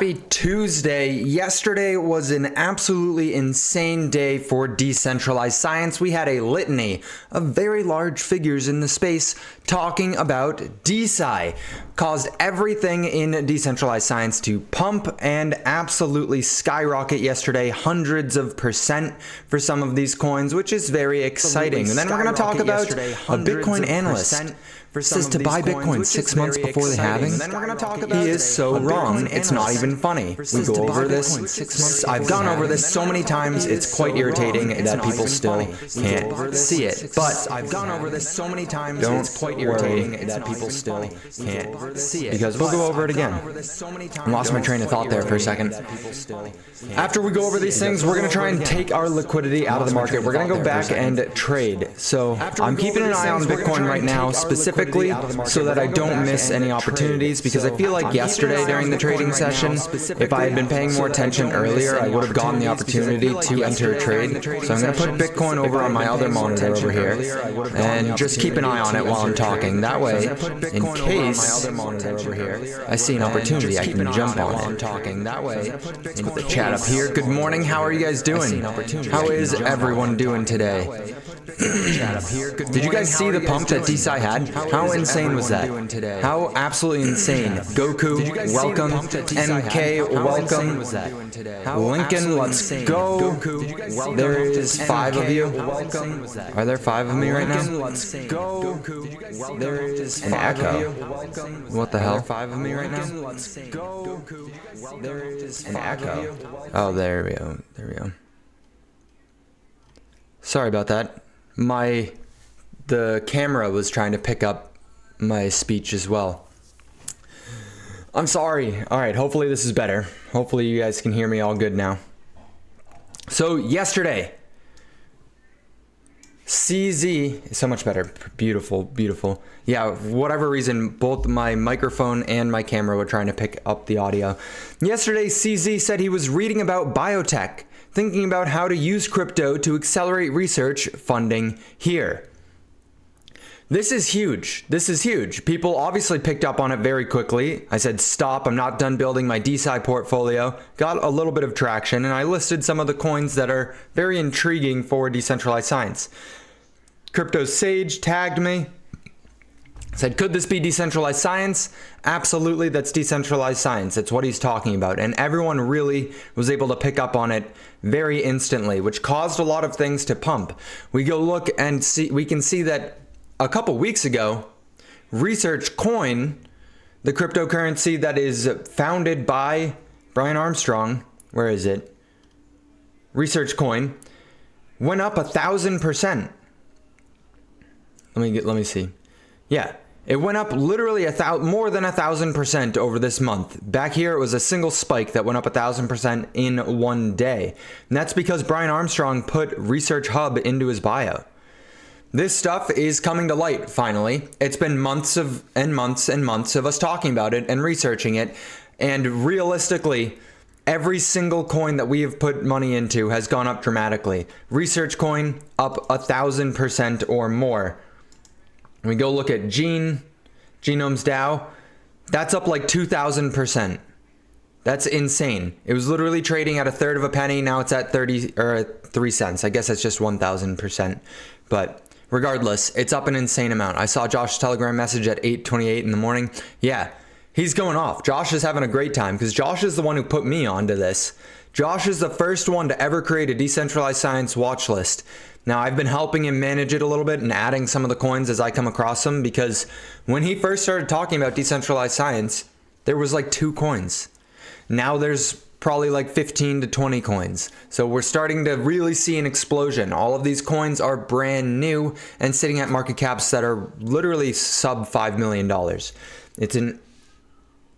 Happy Tuesday. Yesterday was an absolutely insane day for decentralized science. We had a litany of very large figures in the space talking about DeSci. Caused everything in decentralized science to pump and absolutely skyrocket yesterday, hundreds of % for some of these coins, which is very exciting. And then we're going to talk about a Bitcoin analyst says to buy Bitcoin 6 months before the halving. He is so wrong. It's not even funny. We go over this. I've gone over this so many times. It's quite irritating that people still can't see it. But I've gone over this so many times. It's quite irritating that people still can't see it. Because we'll go over it again. I lost my train of thought there for a second. After we go over these things, we're going to try and take our liquidity out of the market. We're going to go back and trade. So I'm keeping an eye on Bitcoin right now, specifically so that I don't miss any opportunities, because I feel like yesterday during the trading session, if I had been paying more attention earlier, I would have gotten the opportunity to enter a trade. So I'm going to put Bitcoin over on my other monitor over here and just keep an eye on it while I'm talking. That way, in case I see an opportunity, I can jump on it. Let's put the chat up here. Good morning. How are you guys doing? How is everyone doing today? Did you guys see the pump that DeSci had? How insane was that? How absolutely insane. Goku, welcome. MK, welcome. Lincoln, let's go. There is 5 of you. Are there 5 of me right now? There is an echo. What the hell? 5 of me right now? There is an echo. Oh, there we go. There we go. Sorry about that. The camera was trying to pick up my speech as well. I'm sorry. All right, hopefully this is better. Hopefully you guys can hear me all good now. So yesterday, CZ is so much better. Beautiful, beautiful. Yeah, whatever reason, both my microphone and my camera were trying to pick up the audio. Yesterday, CZ said he was reading about biotech, thinking about how to use crypto to accelerate research funding here. This is huge. This is huge. People obviously picked up on it very quickly. I said, stop, I'm not done building my DeSci portfolio. Got a little bit of traction, and I listed some of the coins that are very intriguing for decentralized science. Crypto Sage tagged me. Said, could this be decentralized science? Absolutely, that's decentralized science. It's what he's talking about. And everyone really was able to pick up on it very instantly, which caused a lot of things to pump. We go look and see, we can see that a couple weeks ago, Research Coin, the cryptocurrency that is founded by Brian Armstrong, where is it? Research Coin, went up 1,000%. Let me see. Yeah, it went up literally more than 1,000% over this month. Back here, it was a single spike that went up 1,000% in one day. And that's because Brian Armstrong put Research Hub into his bio. This stuff is coming to light, finally. It's been months and months of us talking about it and researching it. And realistically, every single coin that we have put money into has gone up dramatically. Research Coin up 1,000% or more. We go look at Genomes DAO. That's up like 2,000%. That's insane. It was literally trading at 1/3 of a penny. Now it's at 3 cents. I guess that's just 1,000%. But regardless, it's up an insane amount. I saw Josh's Telegram message at 8:28 in the morning. Yeah, he's going off. Josh is having a great time because Josh is the one who put me onto this. Josh is the first one to ever create a decentralized science watch list. Now, I've been helping him manage it a little bit and adding some of the coins as I come across them, because when he first started talking about decentralized science, there was like 2 coins. Now there's probably like 15 to 20 coins. So we're starting to really see an explosion. All of these coins are brand new and sitting at market caps that are literally sub $5 million. It's an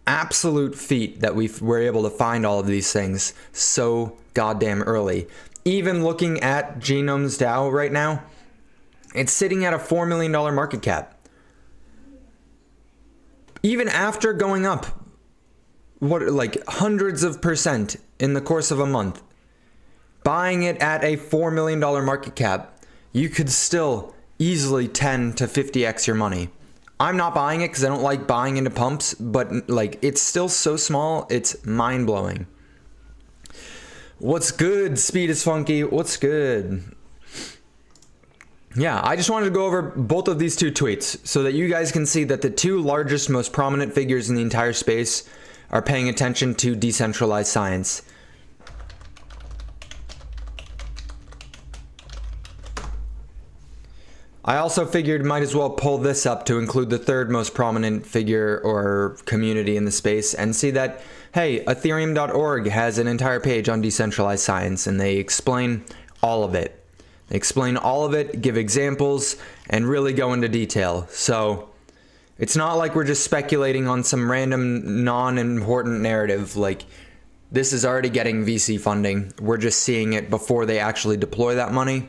absolute feat that we were able to find all of these things so goddamn early. Even looking at Genomes DAO right now, it's sitting at a $4 million market cap. Even after going up, like hundreds of % in the course of a month, buying it at a $4 million market cap, you could still easily 10 to 50x your money. I'm not buying it because I don't like buying into pumps, but like it's still so small, it's mind-blowing. What's good? Speed is funky. What's good? Yeah, I just wanted to go over both of these two tweets so that you guys can see that the two largest, most prominent figures in the entire space are paying attention to decentralized science. I also figured might as well pull this up to include the third most prominent figure or community in the space and see that, hey, Ethereum.org has an entire page on decentralized science and they explain all of it. They explain all of it, give examples, and really go into detail. So it's not like we're just speculating on some random non-important narrative. Like, this is already getting VC funding. We're just seeing it before they actually deploy that money.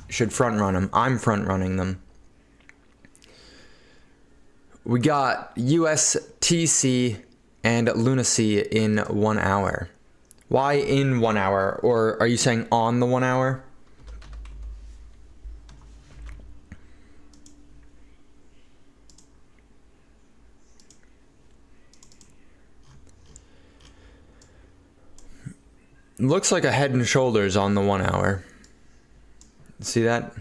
Should front run them. I'm front running them. We got USTC and Lunacy in 1 hour. Why in 1 hour? Or are you saying on the 1 hour? Looks like a head and shoulders on the 1 hour. See that?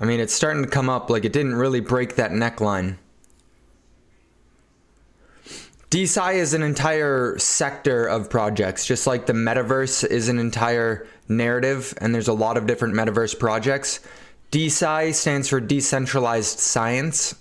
I mean, it's starting to come up, like it didn't really break that neckline. DeSci is an entire sector of projects, just like the metaverse is an entire narrative, and there's a lot of different metaverse projects. DeSci stands for Decentralized Science.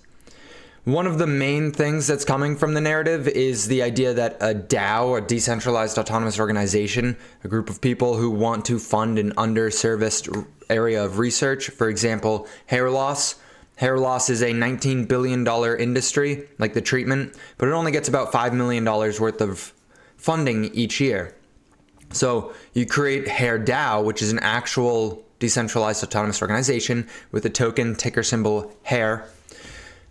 One of the main things that's coming from the narrative is the idea that a DAO, a decentralized autonomous organization, a group of people who want to fund an underserviced area of research, for example, hair loss. Hair loss is a $19 billion industry, like the treatment, but it only gets about $5 million worth of funding each year. So you create HairDAO, which is an actual decentralized autonomous organization with a token ticker symbol HAIR.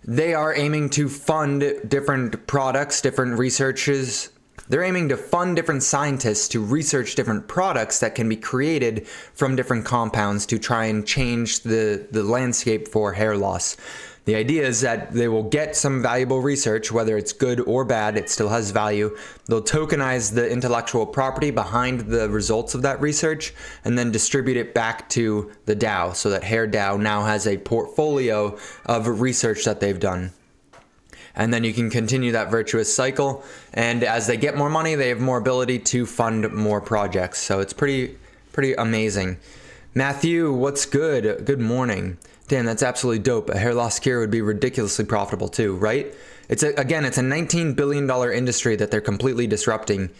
They are aiming to fund different products, different researches. They're aiming to fund different scientists to research different products that can be created from different compounds to try and change the landscape for hair loss. The idea is that they will get some valuable research, whether it's good or bad, it still has value. They'll tokenize the intellectual property behind the results of that research and then distribute it back to the DAO so that HairDAO now has a portfolio of research that they've done. And then you can continue that virtuous cycle. And as they get more money, they have more ability to fund more projects. So it's pretty amazing. Matthew, what's good? Good morning. Damn, that's absolutely dope. A hair loss cure would be ridiculously profitable too, right? It's a $19 billion industry that they're completely disrupting.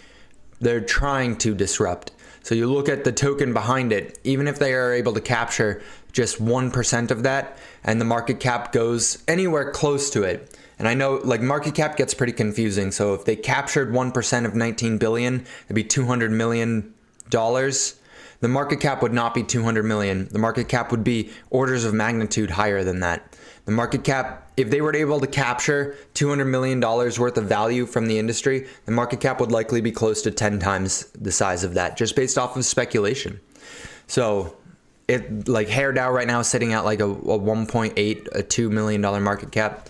They're trying to disrupt. So you look at the token behind it, even if they are able to capture just 1% of that and the market cap goes anywhere close to it. And I know like market cap gets pretty confusing. So if they captured 1% of 19 billion, it'd be $200 million. The market cap would not be 200 million. The market cap would be orders of magnitude higher than that. The market cap, if they were able to capture $200 million worth of value from the industry, the market cap would likely be close to 10 times the size of that, just based off of speculation. So it like HairDAO right now is sitting at like a 1.8, a $2 million market cap.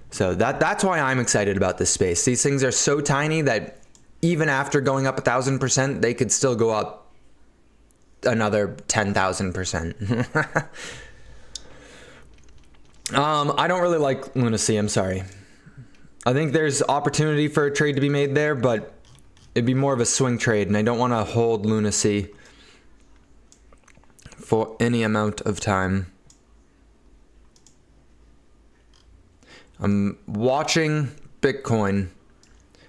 So that's why I'm excited about this space. These things are so tiny that even after going up 1,000%, they could still go up another 10,000%. I don't really like Lunacy, I'm sorry. I think there's opportunity for a trade to be made there, but it'd be more of a swing trade, and I don't want to hold Lunacy for any amount of time. I'm watching Bitcoin.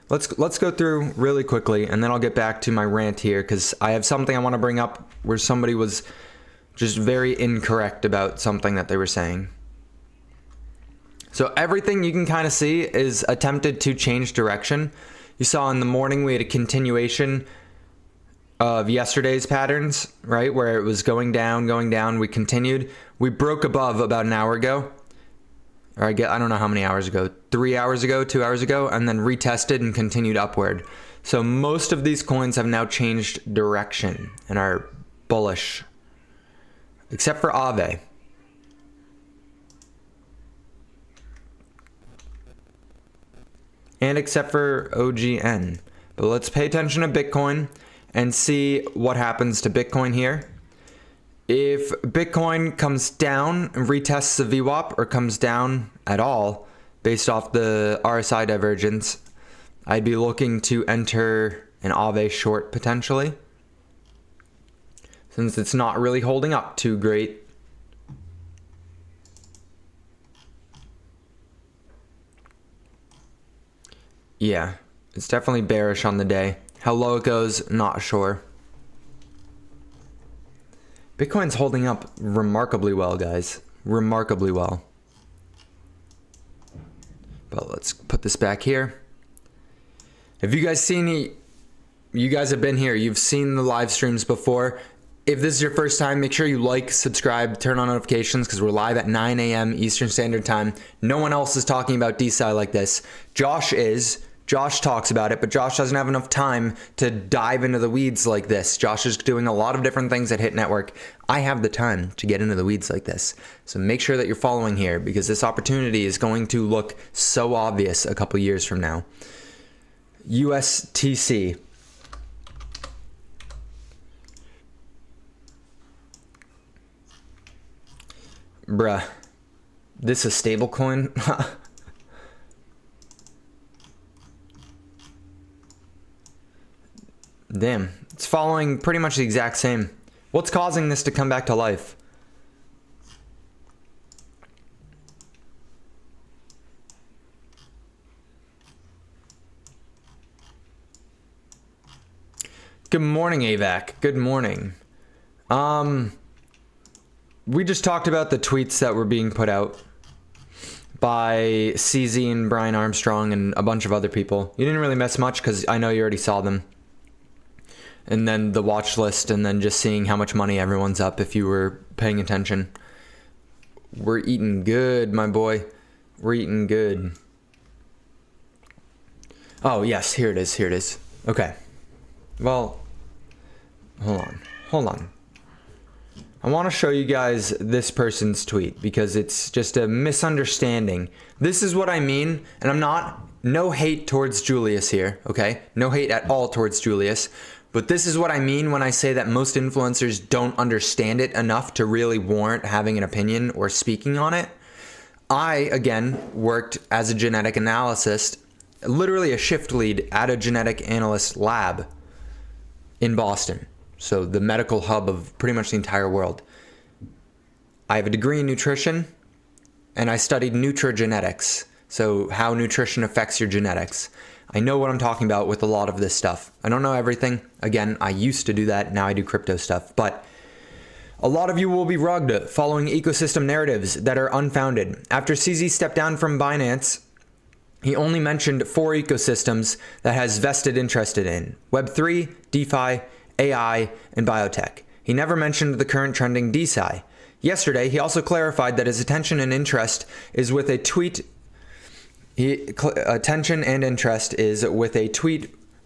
Let's go through really quickly, and then I'll get back to my rant here because I have something I want to bring up where somebody was just very incorrect about something that they were saying. So everything you can kind of see is attempted to change direction. You saw in the morning we had a continuation of yesterday's patterns, right? Where it was going down, we continued. We broke above about an hour ago. Or I don't know how many hours ago, 3 hours ago, 2 hours ago, and then retested and continued upward. So most of these coins have now changed direction and are bullish, except for Aave. and except for OGN. But let's pay attention to Bitcoin and see what happens to Bitcoin here. If Bitcoin comes down and retests the VWAP or comes down at all based off the RSI divergence, I'd be looking to enter an Aave short potentially, since it's not really holding up too great. Yeah, it's definitely bearish on the day. How low it goes, not sure. Bitcoin's holding up remarkably well, guys. Remarkably well. But let's put this back here. Have you guys seen you guys have been here, you've seen the live streams before. If this is your first time, make sure you like, subscribe, turn on notifications, because we're live at 9 a.m. Eastern Standard Time. No one else is talking about DeSci like this. Josh talks about it, but Josh doesn't have enough time to dive into the weeds like this. Josh is doing a lot of different things at Hit Network. I have the time to get into the weeds like this. So make sure that you're following here, because this opportunity is going to look so obvious a couple years from now. USTC. Bruh. This is a stable coin? Damn, it's following pretty much the exact same. What's causing this to come back to life? Good morning, AVAC. Good morning. We just talked about the tweets that were being put out by CZ and Brian Armstrong and a bunch of other people. You didn't really miss much because I know you already saw them. And then the watch list, and then just seeing how much money everyone's up if you were paying attention. We're eating good, my boy. We're eating good. Oh, yes, here it is, here it is. Okay. Well, hold on. I want to show you guys this person's tweet because it's just a misunderstanding. This is what I mean, and no hate towards Julius here, okay? No hate at all towards Julius. But this is what I mean when I say that most influencers don't understand it enough to really warrant having an opinion or speaking on it. I, again, worked as a genetic analyst, literally a shift lead at a genetic analyst lab in Boston. So the medical hub of pretty much the entire world. I have a degree in nutrition, and I studied nutrigenetics. So how nutrition affects your genetics. I know what I'm talking about with a lot of this stuff. I don't know everything. Again, I used to do that. Now I do crypto stuff. But a lot of you will be rugged following ecosystem narratives that are unfounded. After CZ stepped down from Binance, he only mentioned 4 ecosystems that has vested interest in: Web3, DeFi, AI, and biotech. He never mentioned the current trending DeSci. Yesterday, he also clarified that his attention and interest is with a tweet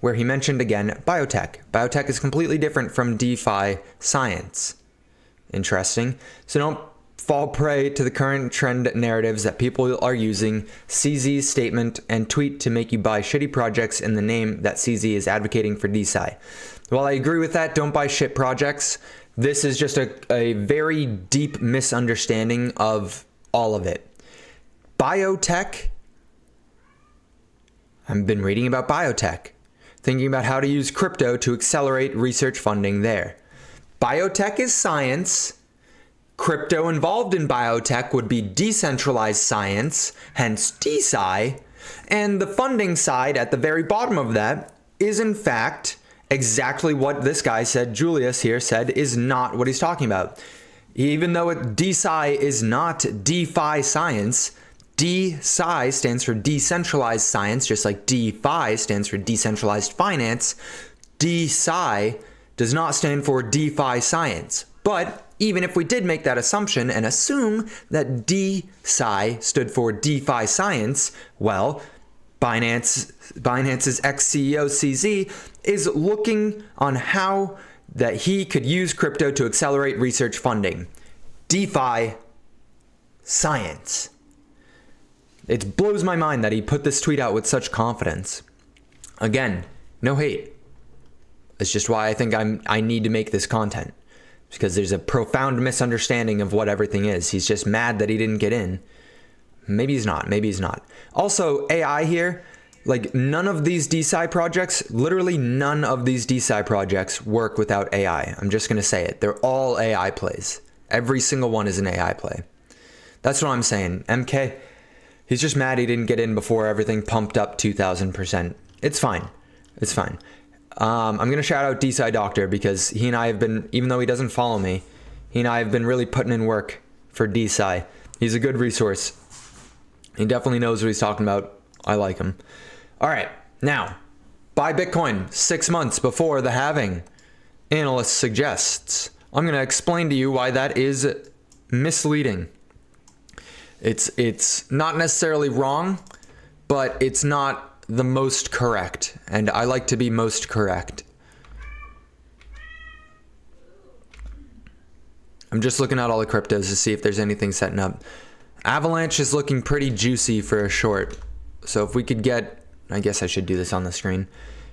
where he mentioned again biotech. Biotech is completely different from DeFi science. Interesting. So don't fall prey to the current trend narratives that people are using CZ's statement and tweet to make you buy shitty projects in the name that CZ is advocating for DeSci. While I agree with that, don't buy shit projects. This is just a very deep misunderstanding of all of it. Biotech. I've been reading about biotech, thinking about how to use crypto to accelerate research funding there. Biotech is science. Crypto involved in biotech would be decentralized science, hence DeSci. And the funding side at the very bottom of that is in fact exactly what this guy said, Julius here said, is not what he's talking about. Even though DeSci is not DeFi science, DeSci stands for decentralized science, just like DeFi stands for decentralized finance. DeSci does not stand for DeFi science. But even if we did make that assumption and assume that DeSci stood for DeFi science, well, Binance's ex-CEO CZ is looking on how that he could use crypto to accelerate research funding. DeFi science. It blows my mind that he put this tweet out with such confidence. Again, no hate. It's just why I think I need to make this content. Because there's a profound misunderstanding of what everything is. He's just mad that he didn't get in. Maybe he's not. Maybe he's not. Also, AI here, like none of these DeSci projects, literally none of these DeSci projects work without AI. I'm just going to say it. They're all AI plays. Every single one is an AI play. That's what I'm saying. MK, he's just mad he didn't get in before everything pumped up 2,000%. It's fine. It's fine. I'm going to shout out DeSci Doctor because he and I have been, even though he doesn't follow me, he and I have been really putting in work for DeSci. He's a good resource. He definitely knows what he's talking about. I like him. All right. Now, buy Bitcoin 6 months before the halving, analyst suggests. I'm going to explain to you why that is misleading. It's not necessarily wrong, but it's not the most correct, and I like to be most correct. I'm just looking at all the cryptos to see if there's anything setting up. Avalanche is looking pretty juicy for a short. So if we could get, I guess I should do this on the screen.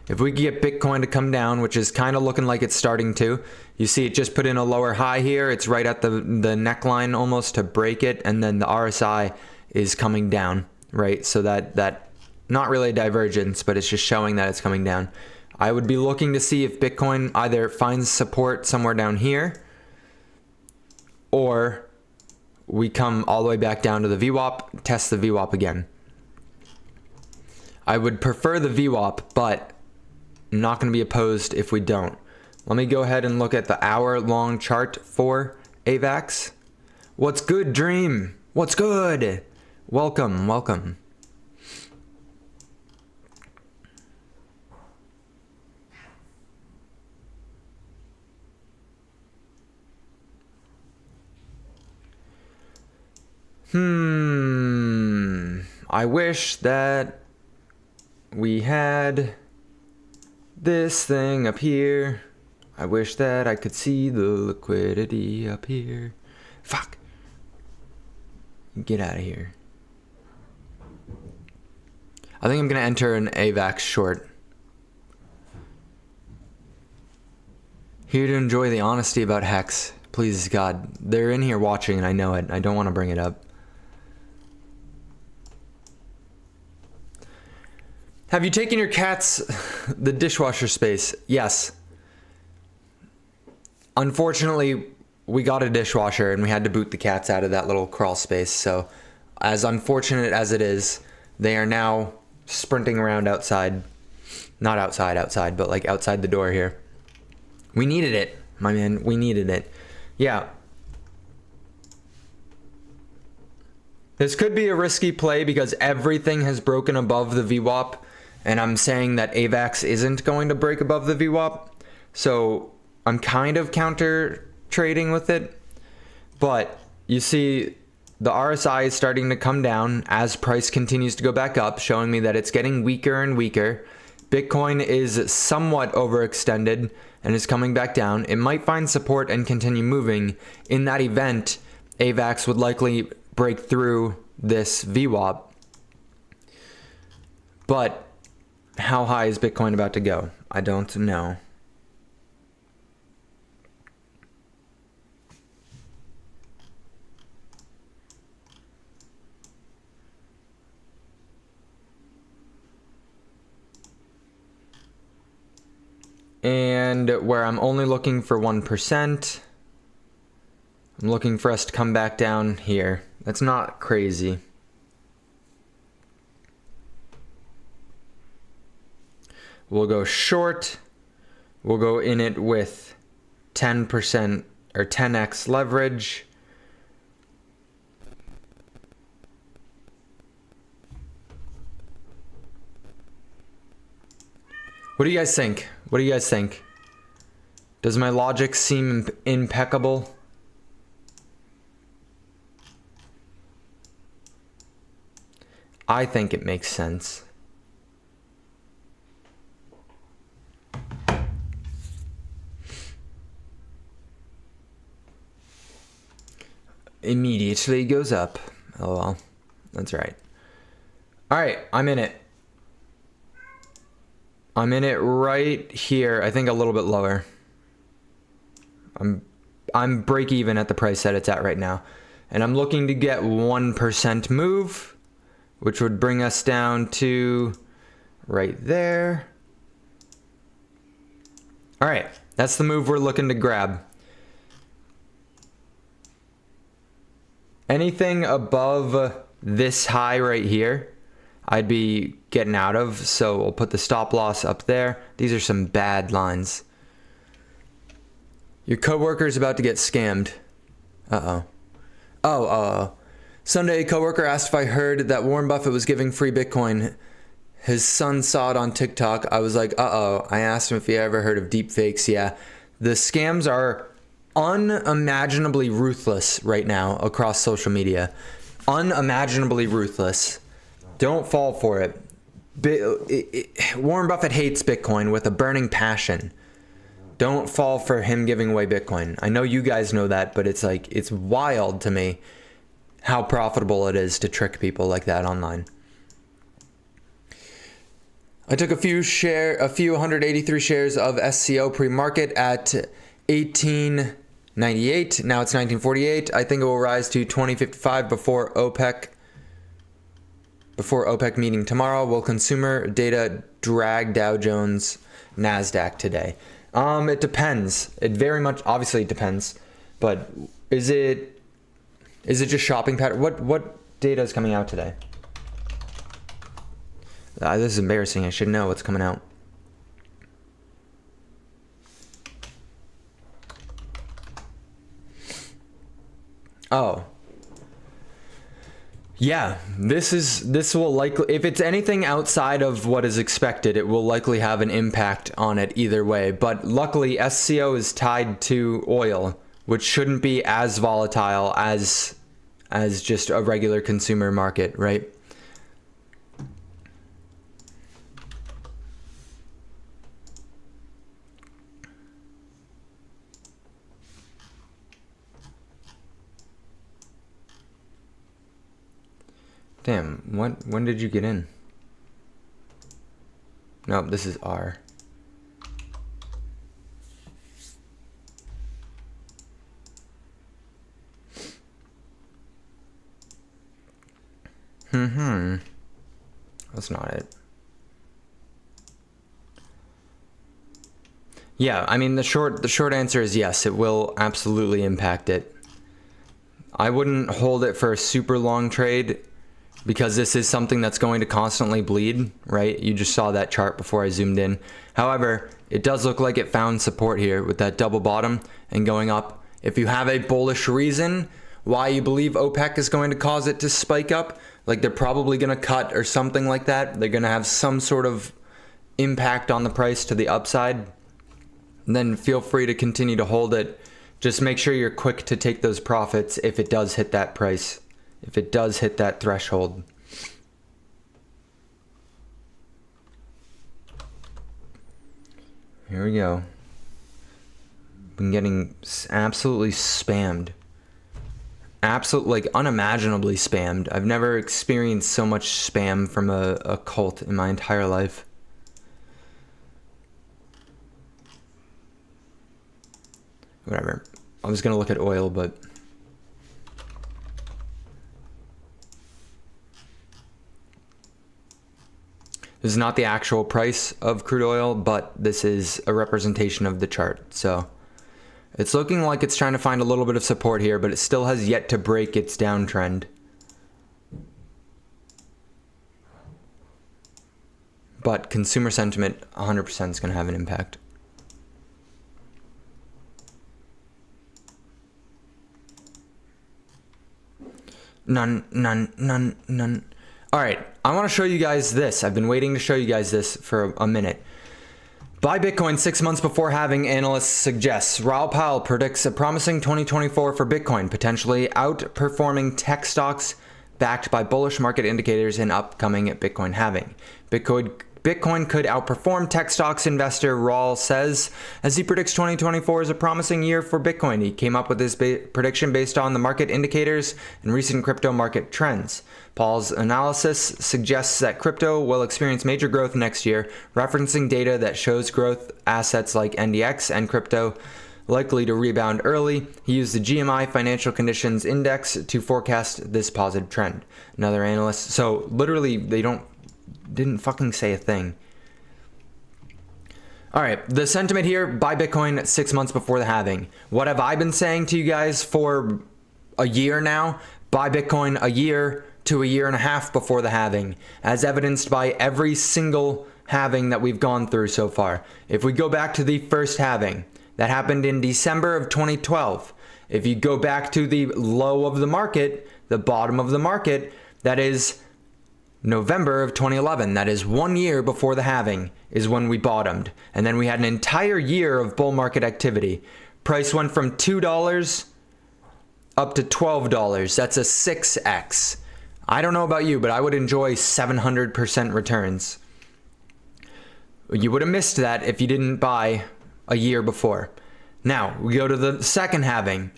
If we could get Bitcoin to come down, which is kind of looking like it's starting to. You see it just put in a lower high here. It's right at the neckline almost to break it, and then the RSI is coming down, right? So that not really a divergence, but it's just showing that it's coming down. I would be looking to see if Bitcoin either finds support somewhere down here, or we come all the way back down to the VWAP, test the VWAP again. I would prefer the VWAP, but I'm not going to be opposed if we don't. Let me go ahead and look at the hour-long chart for AVAX. What's good, Dream? What's good? Welcome, welcome. I wish that we had this thing up here. I wish that I could see the liquidity up here. Fuck. Get out of here. I think I'm going to enter an AVAX short. Here to enjoy the honesty about Hex. Please, God. They're in here watching and I know it. I don't want to bring it up. Have you taken your cats the dishwasher space? Yes. Unfortunately, we got a dishwasher and we had to boot the cats out of that little crawl space. So as unfortunate as it is, they are now sprinting around outside. Not outside, but like outside the door here. We needed it, my man. We needed it. Yeah. This could be a risky play because everything has broken above the VWAP. And I'm saying that AVAX isn't going to break above the VWAP. So I'm kind of counter trading with it. But you see the RSI is starting to come down as price continues to go back up, showing me that it's getting weaker and weaker. Bitcoin is somewhat overextended and is coming back down. It might find support and continue moving. In that event, AVAX would likely break through this VWAP. But how high is Bitcoin about to go? I don't know. And where I'm only looking for 1%, I'm looking for us to come back down here. That's not crazy. We'll go short. We'll go in it with 10% or 10x leverage. What do you guys think? What do you guys think? Does my logic seem impeccable? I think it makes sense. Immediately goes up. Oh well, that's right. All right, I'm in it. I'm in it right here. I think a little bit lower. I'm break even at the price that it's at right now. And I'm looking to get 1% move, which would bring us down to right there. All right, that's the move we're looking to grab. Anything above this high right here, I'd be getting out of, so we'll put the stop loss up there. These are some bad lines. Your coworker's about to get scammed. Sunday, a coworker asked if I heard that Warren Buffett was giving free Bitcoin. His son saw it on TikTok. I was like, I asked him if he ever heard of deep fakes. Yeah, the scams are unimaginably ruthless right now across social media. Unimaginably ruthless. Don't fall for it. Warren Buffett hates Bitcoin with a burning passion. Don't fall for him giving away Bitcoin. I know you guys know that, but it's like, it's wild to me how profitable it is to trick people like that online. I took a few 183 shares of SCO pre-market at 1898. Now it's 1948. I think it will rise to 2055 before OPEC meeting tomorrow. Will consumer data drag Dow Jones, NASDAQ today? It depends. It very much, obviously it depends, but is it just shopping pattern? What data is coming out today? This is embarrassing. I should know what's coming out. Oh. Yeah, this will likely, if it's anything outside of what is expected, it will likely have an impact on it either way. But luckily, SCO is tied to oil, which shouldn't be as volatile as just a regular consumer market, right? Damn, when did you get in? No, this is R. That's not it. Yeah, I mean the short answer is yes, it will absolutely impact it. I wouldn't hold it for a super long trade, because this is something that's going to constantly bleed, right? You just saw that chart before I zoomed in. However, it does look like it found support here with that double bottom and going up. If you have a bullish reason why you believe OPEC is going to cause it to spike up, like they're probably going to cut or something like that, they're going to have some sort of impact on the price to the upside, then feel free to continue to hold it. Just make sure you're quick to take those profits if it does hit that price. If it does hit that threshold. Here we go. Been getting absolutely spammed. Like unimaginably spammed. I've never experienced so much spam from a cult in my entire life. Whatever. I was gonna look at oil, but this is not the actual price of crude oil, but this is a representation of the chart. So it's looking like it's trying to find a little bit of support here, but it still has yet to break its downtrend. But consumer sentiment 100% is going to have an impact. None. All right, I want to show you guys this. I've been waiting to show you guys this for a minute. Buy Bitcoin 6 months before halving, analysts suggests. Raoul Pal predicts a promising 2024 for Bitcoin, potentially outperforming tech stocks backed by bullish market indicators in upcoming Bitcoin halving. Bitcoin could outperform, tech stocks investor Rawl says, as he predicts 2024 is a promising year for Bitcoin. He came up with this prediction based on the market indicators and recent crypto market trends. Paul's analysis suggests that crypto will experience major growth next year, referencing data that shows growth assets like NDX and crypto likely to rebound early. He used the GMI Financial Conditions Index to forecast this positive trend. Another analyst. So literally, they didn't fucking say a thing. All right, the sentiment here: buy Bitcoin 6 months before the halving. What have I been saying to you guys for a year now? Buy Bitcoin a year to a year and a half before the halving, as evidenced by every single halving that we've gone through so far. If we go back to the first halving, that happened in December of 2012. If you go back to the low of the market, the bottom of the market, that is November of 2011. That is 1 year before the halving is when we bottomed. And then we had an entire year of bull market activity. Price went from $2 up to $12. That's a 6x. I don't know about you, but I would enjoy 700% returns. You would have missed that if you didn't buy a year before. Now, we go to the second halving.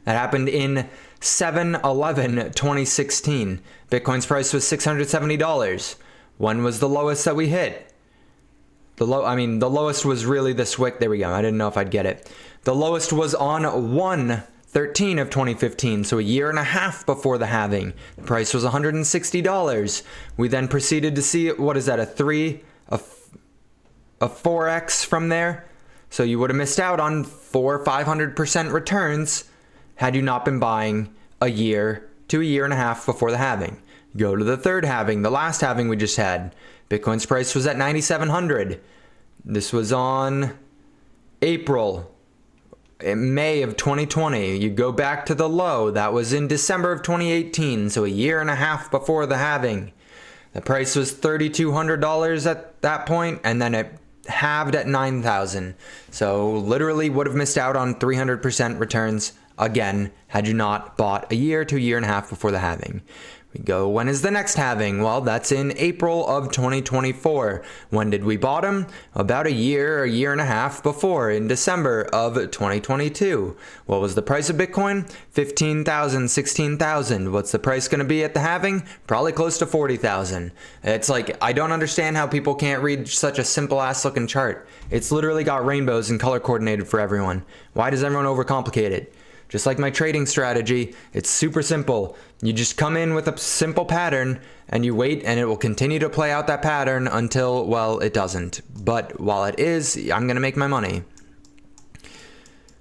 That happened in 7/11/2016. Bitcoin's price was $670. When was the lowest that we hit? The lowest was really this wick. There we go. I didn't know if I'd get it. The lowest was on 1/13 of 2015, so a year and a half before the halving. The price was $160. We then proceeded to see, what is that, a 4x from there? So you would have missed out on 500% returns had you not been buying a year to a year and a half before the halving. Go to the third halving, the last halving we just had. Bitcoin's price was at $9,700. This was on May of 2020. You go back to the low, that was in December of 2018, so a year and a half before the halving. The price was $3,200 at that point, and then it halved at 9,000. So literally would have missed out on 300% returns again had you not bought a year to a year and a half before the halving. We go, when is the next halving? Well, that's in April of 2024. When did we bottom? About a year and a half before, in December of 2022. What was the price of Bitcoin? 15,000, 16,000. What's the price going to be at the halving? Probably close to 40,000. It's like, I don't understand how people can't read such a simple ass looking chart. It's literally got rainbows and color coordinated for everyone. Why does everyone overcomplicate it? Just like my trading strategy, it's super simple. You just come in with a simple pattern and you wait, and it will continue to play out that pattern until, well, it doesn't. But while it is, I'm going to make my money.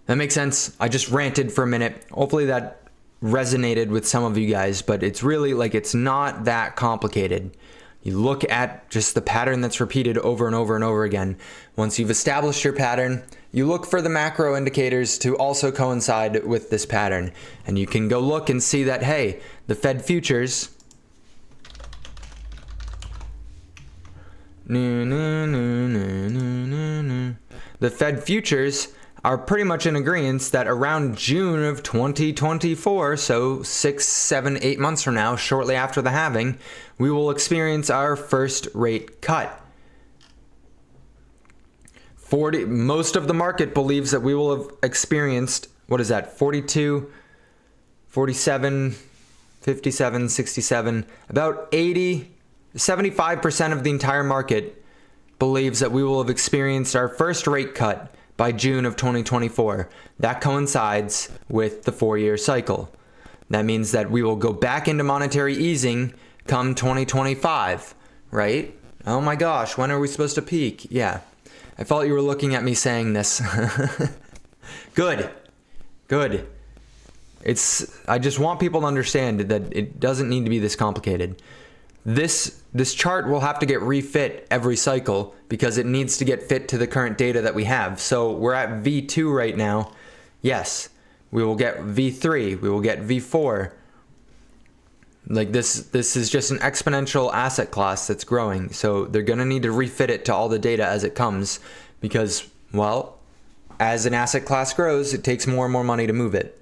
That makes sense. I just ranted for a minute. Hopefully that resonated with some of you guys, but it's really like, it's not that complicated. You look at just the pattern that's repeated over and over and over again. Once you've established your pattern, you look for the macro indicators to also coincide with this pattern. And you can go look and see that, hey, the Fed futures, the Fed futures are pretty much in agreement that around June of 2024, so 6, 7, 8 months from now, shortly after the halving, we will experience our first rate cut. Most of the market believes that we will have experienced, what is that, 42, 47, 57, 67, about 80, 75% of the entire market believes that we will have experienced our first rate cut by June of 2024. That coincides with the 4-year cycle. That means that we will go back into monetary easing come 2025, right? Oh my gosh, when are we supposed to peak? Yeah, I thought you were looking at me saying this. Good. I just want people to understand that it doesn't need to be this complicated. This chart will have to get refit every cycle because it needs to get fit to the current data that we have. So we're at V2 right now. Yes, we will get V3, we will get V4. Like this is just an exponential asset class that's growing. So they're going to need to refit it to all the data as it comes because, well, as an asset class grows, it takes more and more money to move it.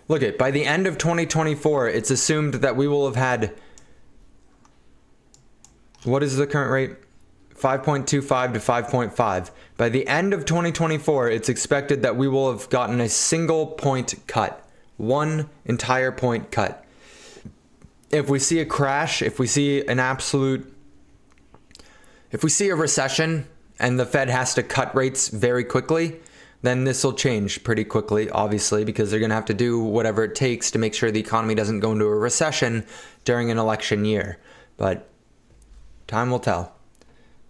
Look at, by the end of 2024, it's assumed that we will have had, what is the current rate? 5.25 to 5.5. By the end of 2024, it's expected that we will have gotten a single point cut. One entire point cut. If we see a crash, if we see a recession and the Fed has to cut rates very quickly, then this will change pretty quickly, obviously, because they're going to have to do whatever it takes to make sure the economy doesn't go into a recession during an election year. But time will tell.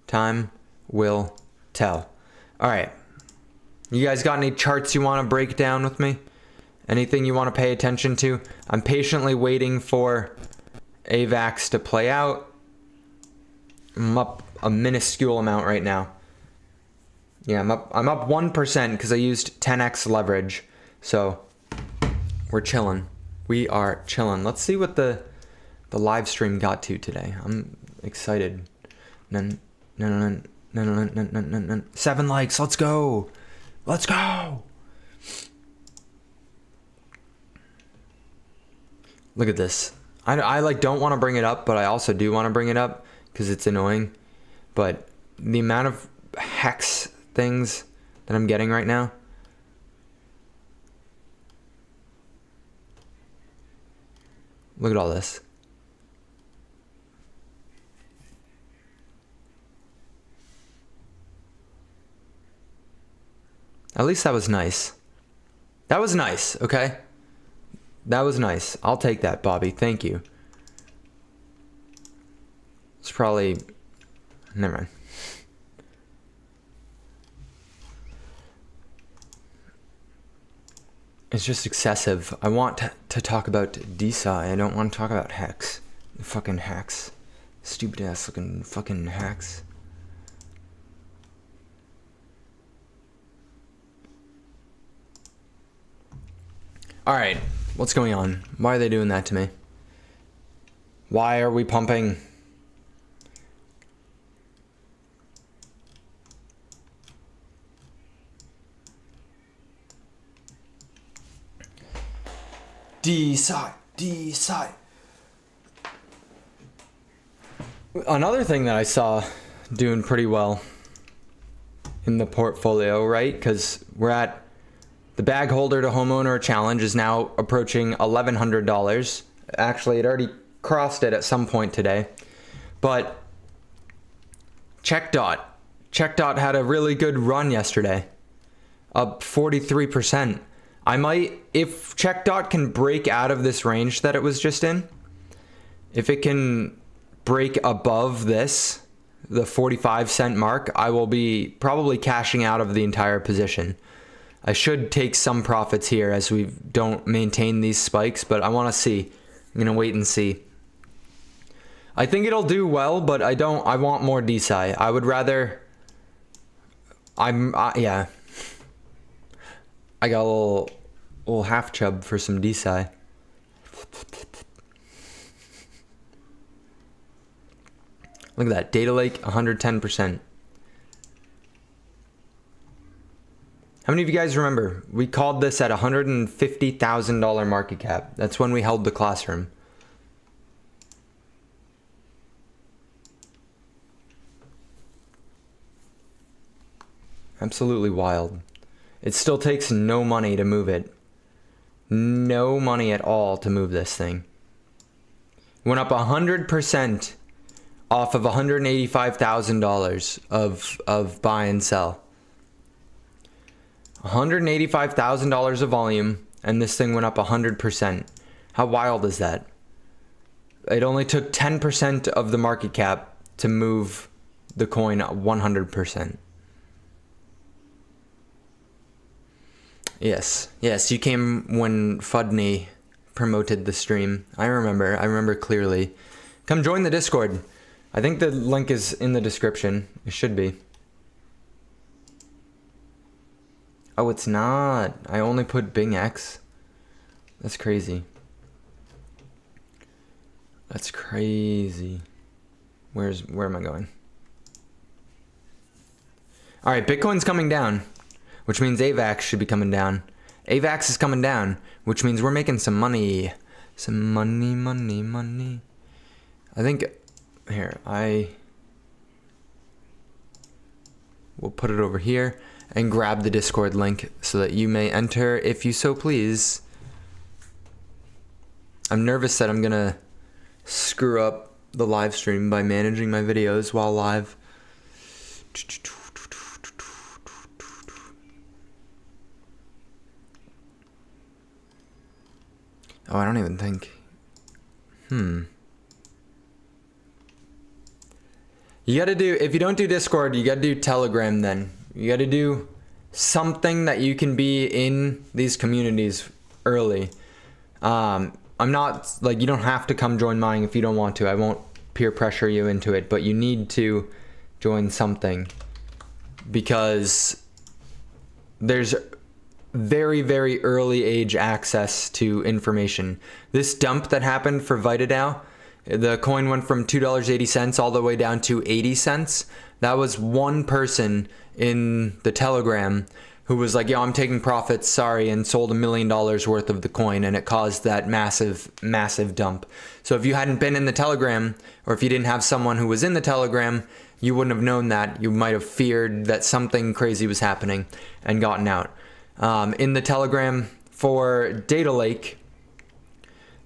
Time will tell. All right. You guys got any charts you want to break down with me? Anything you want to pay attention to? I'm patiently waiting for AVAX to play out. I'm up a minuscule amount right now. Yeah, I'm up 1% because I used 10x leverage. So we're chilling. We are chilling. Let's see what the live stream got to today. I'm excited. No. 7 likes. Let's go. Let's go. Look at this. I like don't want to bring it up, but I also do want to bring it up because it's annoying. But the amount of hex things that I'm getting right now. Look at all this. At least that was nice. That was nice, okay? That was nice. I'll take that, Bobby. Thank you. It's probably... Never mind. It's just excessive. I want to talk about DeSci. I don't want to talk about hacks. Fucking hacks. Stupid ass looking fucking hacks. Alright, what's going on? Why are they doing that to me? Why are we pumping? DeSci. Another thing that I saw doing pretty well in the portfolio, right? Because we're at the bag holder to homeowner challenge is now approaching $1,100. Actually, it already crossed it at some point today. But CheckDot had a really good run yesterday, up 43%. I might, if CheckDot can break out of this range that it was just in, if it can break above this, the 45-cent mark, I will be probably cashing out of the entire position. I should take some profits here as we don't maintain these spikes, but I want to see. I'm going to wait and see. I think it'll do well, but I want more DeSci. I would rather, yeah. I got a little half chub for some DeSci. Look at that. Data Lake, 110%. How many of you guys remember? We called this at $150,000 market cap. That's when we held the classroom. Absolutely wild. It still takes no money to move it. No money at all to move this thing. Went up 100% off of $185,000 of buy and sell. $185,000 of volume, and this thing went up 100%. How wild is that? It only took 10% of the market cap to move the coin 100%. Yes, you came when Fudney promoted the stream. I remember clearly. Come join the Discord. I think the link is in the description. It should be. Oh, it's not. I only put Bing X. That's crazy. That's crazy. Where am I going? All right, Bitcoin's coming down, which means AVAX should be coming down. AVAX is coming down, which means we're making some money. Some money. I think, here, we'll put it over here and grab the Discord link so that you may enter if you so please. I'm nervous that I'm gonna screw up the live stream by managing my videos while live. Oh, I don't even think. You gotta do, if you don't do Discord, you gotta do Telegram then. You gotta do something that you can be in these communities early. I'm not, like, you don't have to come join mine if you don't want to. I won't peer pressure you into it, but you need to join something because there's very, very early age access to information. This dump that happened for HairDAO, the coin went from $2.80 all the way down to 80 cents. That was one person in the Telegram who was like, yo, I'm taking profits, sorry, and sold $1 million worth of the coin, and it caused that massive dump. So if you hadn't been in the Telegram, or if you didn't have someone who was in the Telegram, you wouldn't have known that. You might have feared that something crazy was happening and gotten out. In the Telegram for Data Lake,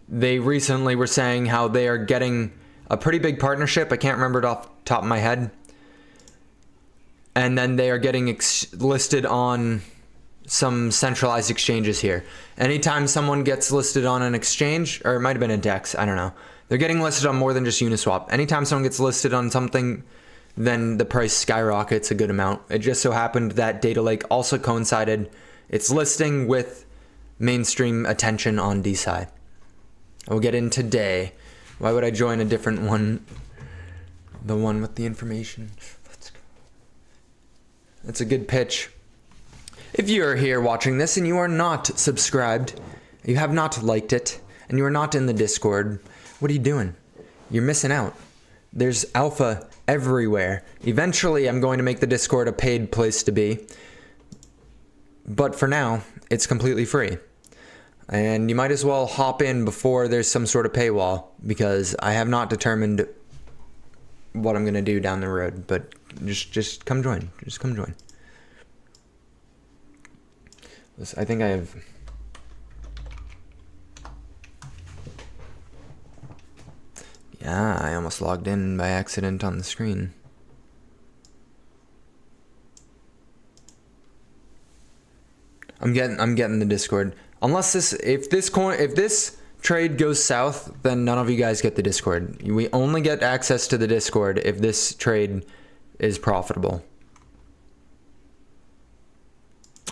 they recently were saying how they are getting a pretty big partnership. I can't remember it off the top of my head. And then they are getting listed on some centralized exchanges here. Anytime someone gets listed on an exchange, or it might have been a DEX, I don't know. They're getting listed on more than just Uniswap. Anytime someone gets listed on something, then the price skyrockets a good amount. It just so happened that Data Lake also coincided its listing with mainstream attention on DeSci. We'll get in today. Why would I join a different one? The one with the information. Let's go. That's a good pitch. If you are here watching this and you are not subscribed, you have not liked it, and you are not in the Discord, what are you doing? You're missing out. There's alpha everywhere. Eventually, I'm going to make the Discord a paid place to be. But for now, it's completely free. And you might as well hop in before there's some sort of paywall, because I have not determined what I'm going to do down the road. But just come join. Just come join. I think I have... Yeah, I almost logged in by accident on the screen. I'm getting the Discord. Unless if this trade goes south, then none of you guys get the Discord. We only get access to the Discord if this trade is profitable.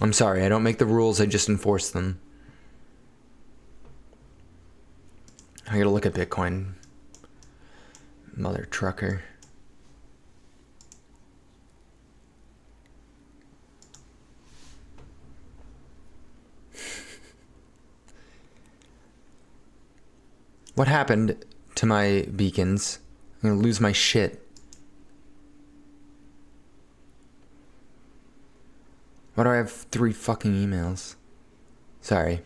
I'm sorry, I don't make the rules, I just enforce them. I gotta look at Bitcoin. Mother trucker. What happened to my beacons? I'm gonna lose my shit. Why do I have 3 fucking emails? Sorry.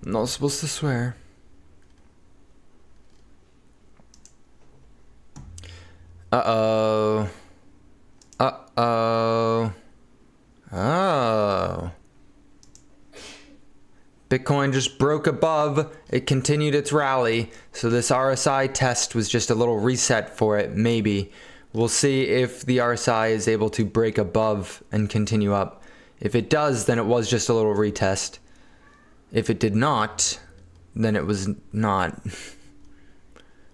I'm not supposed to swear. Uh-oh. Uh-oh. Oh. Bitcoin just broke above. It continued its rally. So this RSI test was just a little reset for it, maybe. We'll see if the RSI is able to break above and continue up. If it does, then it was just a little retest. If it did not, then it was not.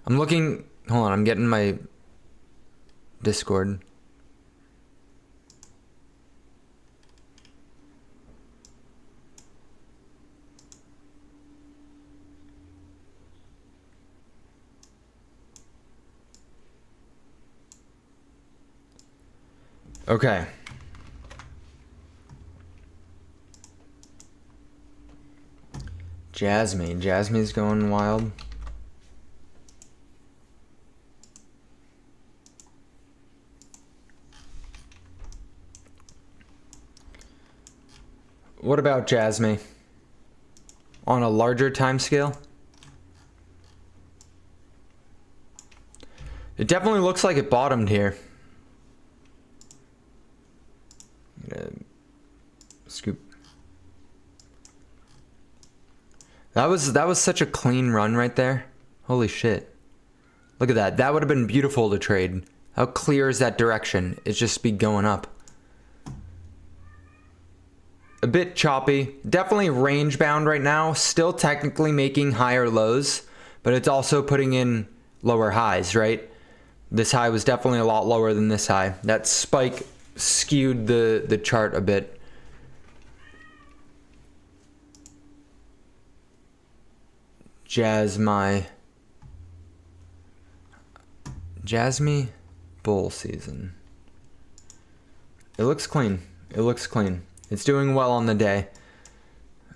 I'm looking... Hold on, I'm getting my Discord. Okay. Jasmine's going wild. What about Jasmine? on a larger time scale. It definitely looks like it bottomed here. Scoop. That was such a clean run right there. Holy shit. Look at that. That would have been beautiful to trade. How clear is that direction? It's just be going up. A bit choppy. Definitely range bound right now. Still technically making higher lows, but it's also putting in lower highs, right? This high was definitely a lot lower than this high. That spike skewed the chart a bit. Jasmy bull season. It looks clean. It looks clean. It's doing well on the day.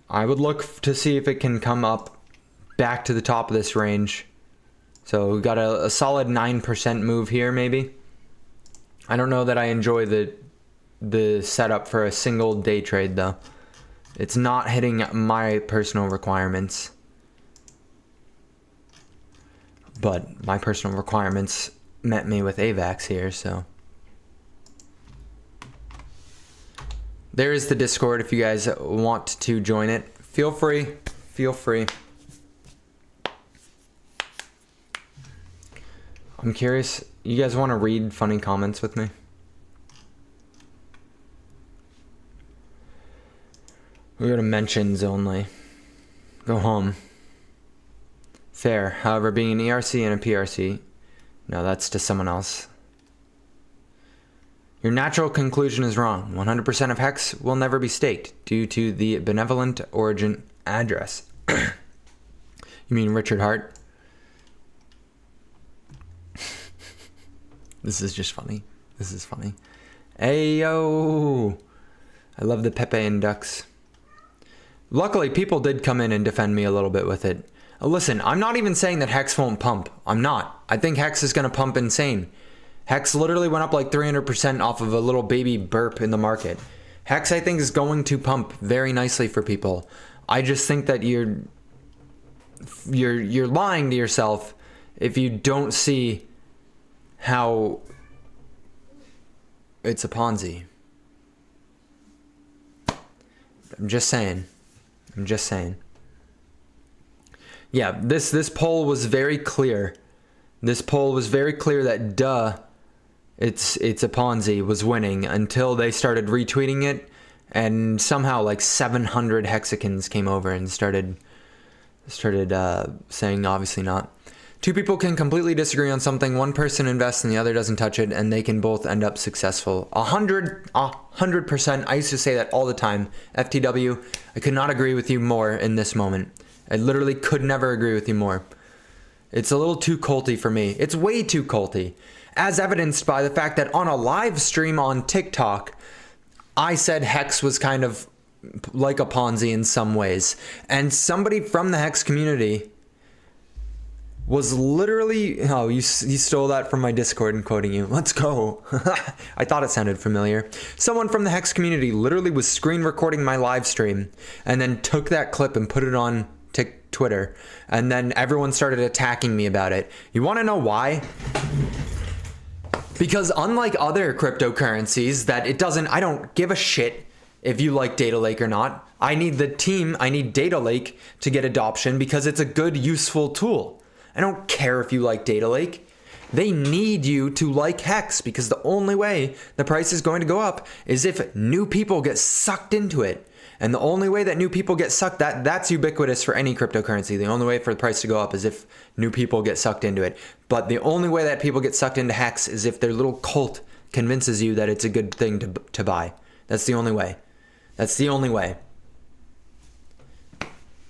I would look to see if it can come up back to the top of this range. So we got a solid 9% move here, maybe. I don't know that I enjoy the setup for a single day trade, though. It's not hitting my personal requirements. But my personal requirements met me with AVAX here, so. There is the Discord if you guys want to join it. Feel free. Feel free. I'm curious, you guys want to read funny comments with me? We go to mentions only. Go home. Fair. However, being an ERC and a PRC, no, that's to someone else. Your natural conclusion is wrong. 100% of hex will never be staked due to the benevolent origin address. You mean Richard Hart? This is just funny. This is funny. Ayo! I love the Pepe and Ducks. Luckily, people did come in and defend me a little bit with it. Listen, I'm not even saying that Hex won't pump. I'm not. I think Hex is going to pump insane. Hex literally went up like 300% off of a little baby burp in the market. Hex, I think, is going to pump very nicely for people. I just think that you're lying to yourself if you don't see how it's a Ponzi. I'm just saying. I'm just saying. Yeah, this poll was very clear. This poll was very clear that it's a Ponzi was winning until they started retweeting it, and somehow like 700 hexagons came over and started saying obviously not. Two people can completely disagree on something. One person invests and the other doesn't touch it, and they can both end up successful. 100%. I used to say that all the time. FTW, I could not agree with you more in this moment. I literally could never agree with you more. It's a little too culty for me. It's way too culty. As evidenced by the fact that on a live stream on TikTok, I said Hex was kind of like a Ponzi in some ways. And somebody from the Hex community was literally, oh, you stole that from my Discord and quoting you. Let's go. I thought it sounded familiar. Someone from the Hex community literally was screen recording my live stream and then took that clip and put it on Twitter. And then everyone started attacking me about it. You want to know why? Because unlike other cryptocurrencies that I don't give a shit if you like Data Lake or not. I need Data Lake to get adoption because it's a good, useful tool. I don't care if you like Data Lake. They need you to like Hex because the only way the price is going to go up is if new people get sucked into it. And the only way that new people get sucked, that's ubiquitous for any cryptocurrency. The only way for the price to go up is if new people get sucked into it. But the only way that people get sucked into Hex is if their little cult convinces you that it's a good thing to buy. That's the only way. That's the only way.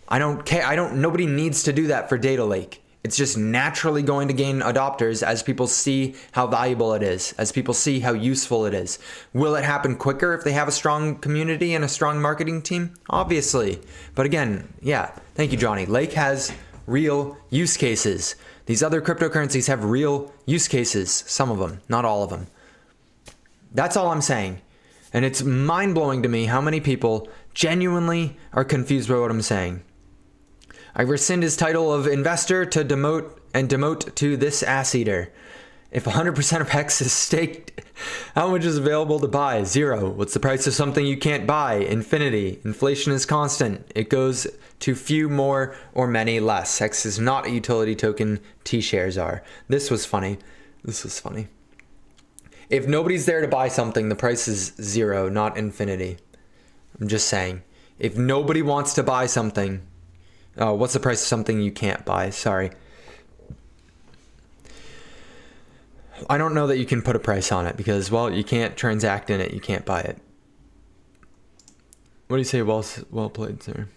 I don't care. Nobody needs to do that for Data Lake. It's just naturally going to gain adopters as people see how valuable it is, as people see how useful it is. Will it happen quicker if they have a strong community and a strong marketing team? Obviously. But again, yeah, thank you, Johnny. Lake has real use cases. These other cryptocurrencies have real use cases. Some of them, not all of them. That's all I'm saying. And it's mind-blowing to me how many people genuinely are confused by what I'm saying. I rescind his title of investor to demote to this ass eater. If 100% of Hex is staked, how much is available to buy? 0. What's the price of something you can't buy? Infinity. Inflation is constant. It goes to few more or many less. Hex is not a utility token. T-shares are. This was funny. This was funny. If nobody's there to buy something, the price is 0, not infinity. I'm just saying. If nobody wants to buy something, oh, what's the price of something you can't buy? Sorry. I don't know that you can put a price on it because, well, you can't transact in it. You can't buy it. What do you say? Well played, sir.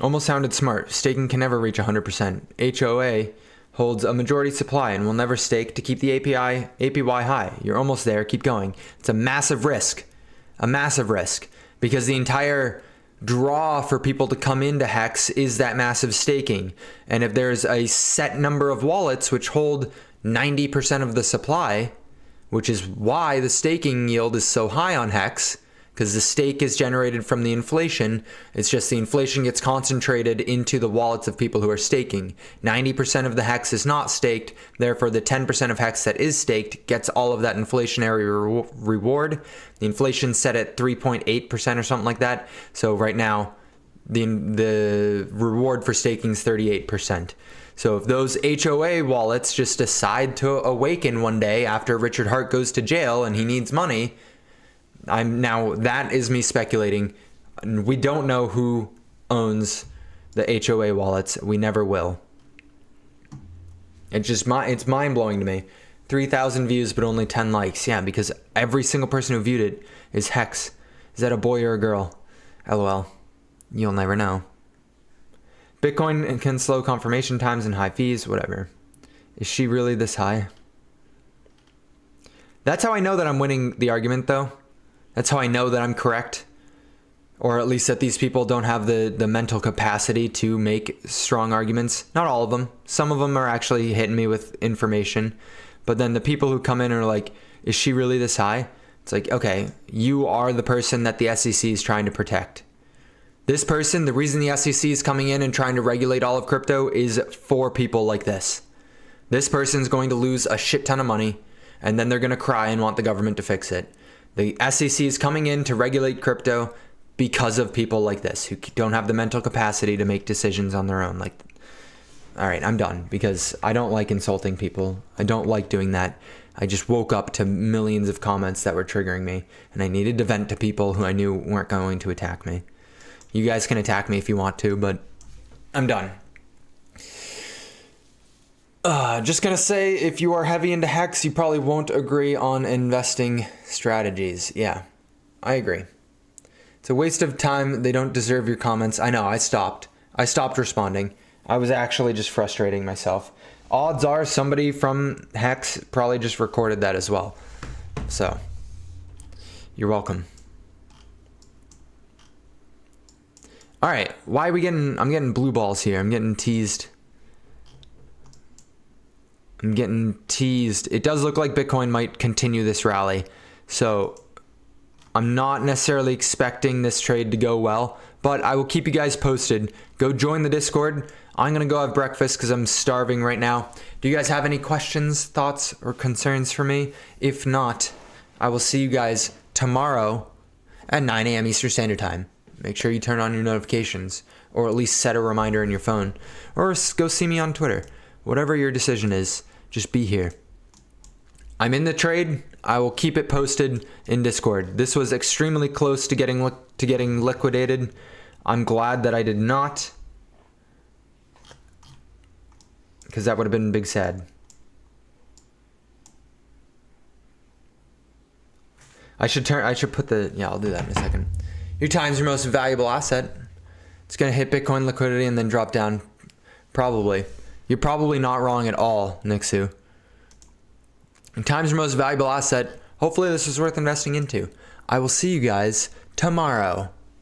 Almost sounded smart. Staking can never reach 100%. HOA holds a majority supply and will never stake to keep the APY high. You're almost there. Keep going. It's a massive risk. A massive risk. Because the entire draw for people to come into Hex is that massive staking. And if there's a set number of wallets which hold 90% of the supply, which is why the staking yield is so high on Hex, because the stake is generated from the inflation. It's just the inflation gets concentrated into the wallets of people who are staking. 90% of the Hex is not staked, therefore the 10% of Hex that is staked gets all of that inflationary reward. The inflation's set at 3.8% or something like that. So right now, the reward for staking is 38%. So if those HOA wallets just decide to awaken one day after Richard Hart goes to jail and he needs money, that is me speculating. We don't know who owns the HOA wallets. We never will. It's mind blowing to me. 3,000 views, but only 10 likes. Yeah, because every single person who viewed it is Hex. Is that a boy or a girl? LOL. You'll never know. Bitcoin can slow confirmation times and high fees, whatever. Is she really this high? That's how I know that I'm winning the argument, though. That's how I know that I'm correct. Or at least that these people don't have the mental capacity to make strong arguments. Not all of them. Some of them are actually hitting me with information. But then the people who come in are like, is she really this high? It's like, okay, you are the person that the SEC is trying to protect. This person, the reason the SEC is coming in and trying to regulate all of crypto is for people like this. This person's going to lose a shit ton of money, and then they're going to cry and want the government to fix it. The SEC is coming in to regulate crypto because of people like this who don't have the mental capacity to make decisions on their own. Like, all right, I'm done because I don't like insulting people. I don't like doing that. I just woke up to millions of comments that were triggering me, and I needed to vent to people who I knew weren't going to attack me. You guys can attack me if you want to, but I'm done. Just gonna say, if you are heavy into Hex, you probably won't agree on investing strategies. Yeah, I agree. It's a waste of time. They don't deserve your comments. I know, I stopped responding. I was actually just frustrating myself. Odds are somebody from Hex probably just recorded that as well. So, you're welcome. All right, why are we getting... I'm getting blue balls here. I'm getting teased. It does look like Bitcoin might continue this rally. So I'm not necessarily expecting this trade to go well, but I will keep you guys posted. Go join the Discord. I'm going to go have breakfast because I'm starving right now. Do you guys have any questions, thoughts, or concerns for me? If not, I will see you guys tomorrow at 9 a.m. Eastern Standard Time. Make sure you turn on your notifications, or at least set a reminder in your phone, or go see me on Twitter. Whatever your decision is, just be here. I'm in the trade. I will keep it posted in Discord. This was extremely close to getting liquidated. I'm glad that I did not, because that would have been big sad. I should put the... Yeah, I'll do that in a second. Your time's your most valuable asset. It's going to hit Bitcoin liquidity and then drop down. Probably. You're probably not wrong at all, Nixu. Time's your most valuable asset. Hopefully this is worth investing into. I will see you guys tomorrow.